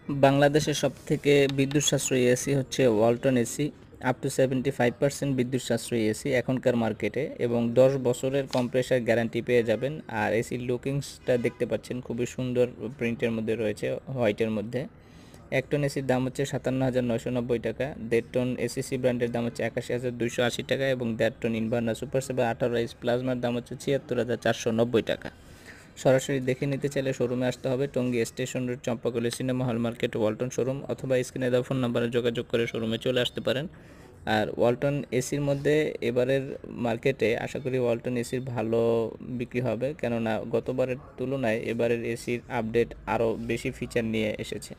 বাংলাদেশের সবথেকে বিদ্যুৎ সাশ্রয়ী এসি হচ্ছে ওয়ালটন এসি। আপ টু 75% বিদ্যুৎ সাশ্রয়ী এসি এখনকার মার্কেটে, এবং 10 বছরের কম্প্রেসার গ্যারান্টি পেয়ে যাবেন। আর এসির লুকিংসটা দেখতে পাচ্ছেন, খুবই সুন্দর প্রিন্টের মধ্যে রয়েছে, হোয়াইটের মধ্যে। 1 টন এসির দাম হচ্ছে 57,990 টাকা। 1.5 টন এসিসি ব্র্যান্ডের দাম হচ্ছে 81,280 টাকা, এবং 1.5 টন ইনভার্নার সুপার সেভার 18 প্লাজমার দাম হচ্ছে 76,490 টাকা। সরাসরি দেখে নিতে চাইলে শোরুমে আসতে হবে। Tongi station road, Champakali cinema hall market, Walton showroom, অথবা স্ক্রিনে দেওয়া ফোন নাম্বারে যোগাযোগ করে শোরুমে চলে আসতে পারেন। আর ওয়ালটন এসির মধ্যে এবারের মার্কেটে আশা করি ওয়ালটন এসির ভালো বিক্রি হবে, কেননা গতবারের তুলনায় এবারের এসির আপডেট আরও বেশি ফিচার নিয়ে এসেছে।